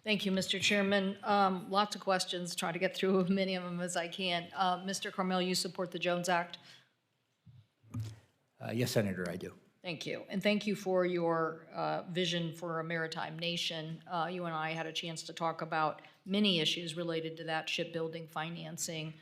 Thank you, Mr. Chairman. Lots of questions, try to get through as many of them as I can. Mr. Carmel, you support the Jones Act? Yes, Senator, I do. Thank you. And thank you for your vision for a maritime nation. You and I had a chance to talk about many issues related to that, shipbuilding, financing.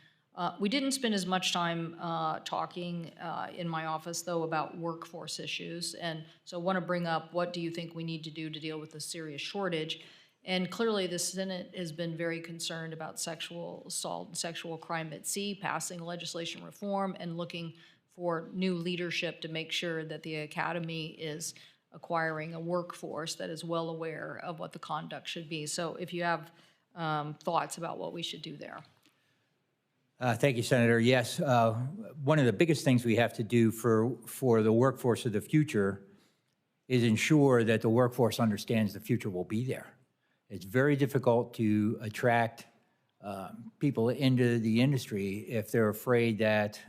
We didn't spend as much time talking in my office, though, about workforce issues. And so I want to bring up, what do you think we need to do to deal with the serious shortage? And clearly the Senate has been very concerned about sexual assault and sexual crime at sea, passing legislation reform and looking for new leadership to make sure that the Academy is acquiring a workforce that is well aware of what the conduct should be. So if you have thoughts about what we should do there. Thank you, Senator. Yes, one of the biggest things we have to do for the workforce of the future is ensure that the workforce understands the future will be there. It's very difficult to attract people into the industry if they're afraid that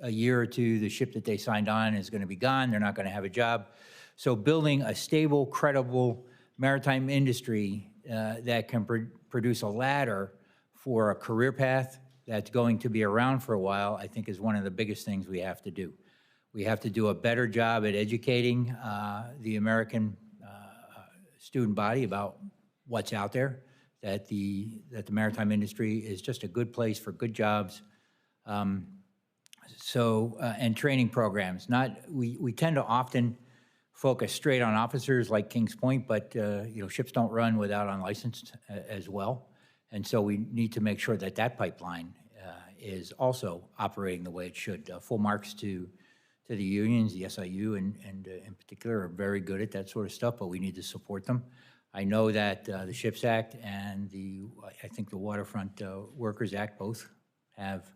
a year or two, the ship that they signed on is going to be gone, they're not going to have a job. So building a stable, credible maritime industry that can produce a ladder for a career path that's going to be around for a while, I think is one of the biggest things we have to do. We have to do a better job at educating the American student body about what's out there, that the maritime industry is just a good place for good jobs. And training programs. We tend to often focus straight on officers like Kings Point, but ships don't run without unlicensed as well. And so we need to make sure that that pipeline is also operating the way it should. Full marks to the unions, the SIU and in particular are very good at that sort of stuff, but we need to support them. I know that the SHIPS Act and I think the Waterfront Workers Act both have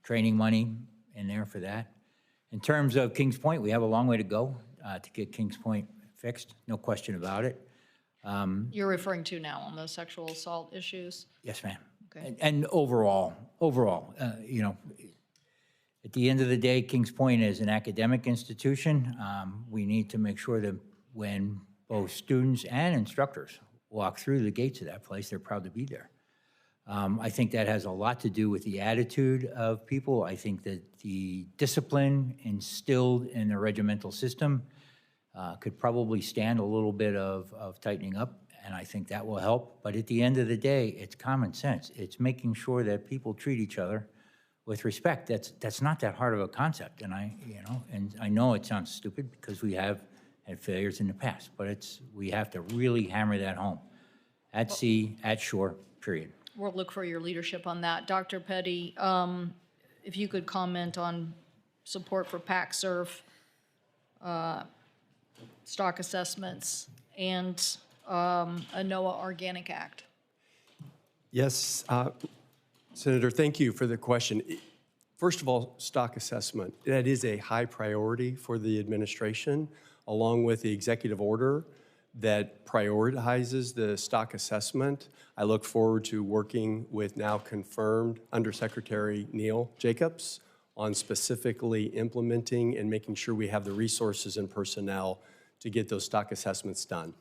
training money in there for that. In terms of Kings Point, we have a long way to go to get Kings Point fixed, no question about it. You're referring to now on the sexual assault issues? Yes, ma'am. Okay. And overall, at the end of the day, Kings Point is an academic institution. We need to make sure that when both students and instructors walk through the gates of that place, they're proud to be there. I think that has a lot to do with the attitude of people. I think that the discipline instilled in the regimental system could probably stand a little bit of tightening up, and I think that will help. But at the end of the day, it's common sense. It's making sure that people treat each other with respect. That's not that hard of a concept, and I know it sounds stupid because we have had failures in the past, but we have to really hammer that home at sea, at shore, period. We'll look for your leadership on that. Dr. Petty, if you could comment on support for PAC-SURF, stock assessments, and a NOAA Organic Act. Yes, Senator, thank you for the question. First of all, stock assessment. That is a high priority for the administration, along with the executive order that prioritizes the stock assessment. I look forward to working with now confirmed Undersecretary Neil Jacobs on specifically implementing and making sure we have the resources and personnel to get those stock assessments done.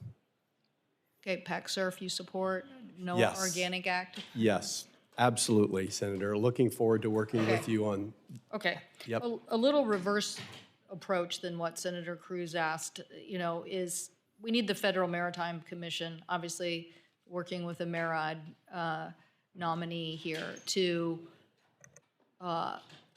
Okay, PAC-SURF you support? NOAA Yes. Organic Act? Yes, absolutely, Senator. Looking forward to working with you on. Okay. Yep. A little reverse approach than what Senator Cruz asked, is we need the Federal Maritime Commission, obviously working with a MARAD nominee here, to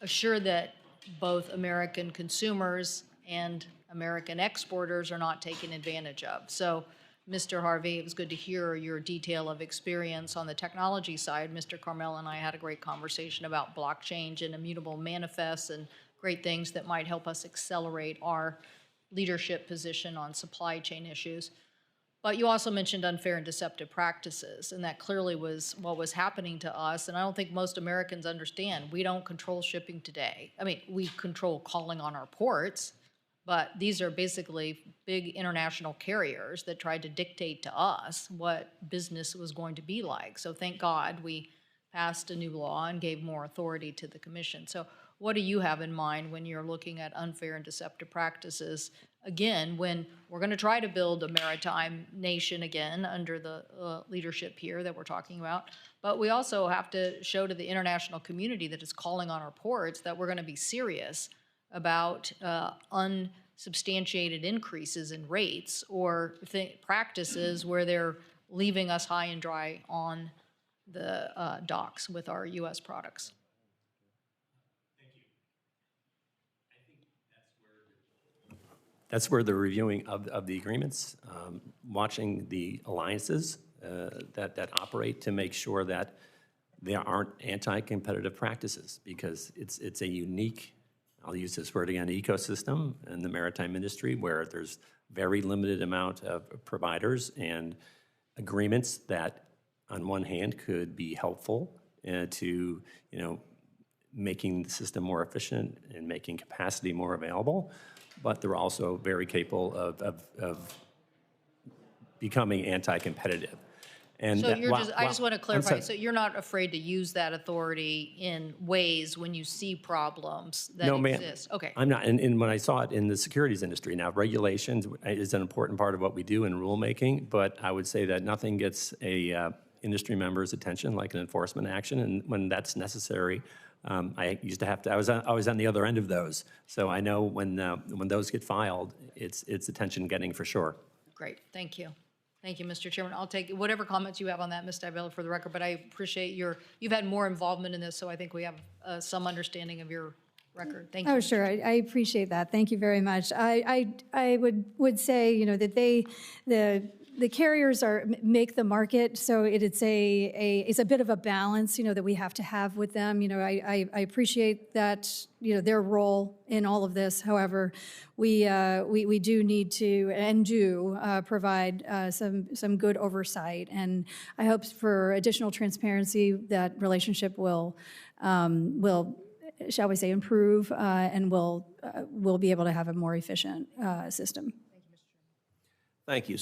assure that both American consumers and American exporters are not taken advantage of. So, Mr. Harvey, it was good to hear your detail of experience on the technology side. Mr. Carmel and I had a great conversation about blockchain and immutable manifests and great things that might help us accelerate our leadership position on supply chain issues. But you also mentioned unfair and deceptive practices, and that clearly was what was happening to us, and I don't think most Americans understand. We don't control shipping today. I mean, we control calling on our ports, but these are basically big international carriers that tried to dictate to us what business was going to be like. So thank God we passed a new law and gave more authority to the commission. So what do you have in mind when you're looking at unfair and deceptive practices? Again, when we're going to try to build a maritime nation again under the leadership here that we're talking about, but we also have to show to the international community that is calling on our ports that we're going to be serious about unsubstantiated increases in rates or practices where they're leaving us high and dry on the docks with our U.S. products. That's where the reviewing of the agreements, watching the alliances that operate to make sure that there aren't anti-competitive practices, because it's a unique, I'll use this word again, ecosystem in the maritime industry where there's very limited amount of providers and agreements that on one hand could be helpful to making the system more efficient and making capacity more available, but they're also very capable of becoming anti-competitive. And So you're I just want to clarify, sorry. so you're not afraid to use that authority in ways when you see problems that No, ma'am. exist? Okay. I'm not, and when I saw it in the securities industry, now regulations is an important part of what we do in rulemaking, but I would say that nothing gets a industry member's attention like an enforcement action, and when that's necessary, I used to have to, I was on the other end of those, so I know when those get filed, it's attention getting for sure. Great, thank you. Thank you, Mr. Chairman. I'll take whatever comments you have on that, Ms. Stivella, for the record, but I appreciate you've had more involvement in this, so I think we have some understanding of your record. Thank you. Oh, sure. I appreciate that. Thank you very much. I would say, that the carriers make the market, so it's a bit of a balance, that we have to have with them. I appreciate that, their role in all of this. However, we do need to and do provide some good oversight, and I hope for additional transparency that relationship will shall we say, improve, and we'll be able to have a more efficient system. Thank you.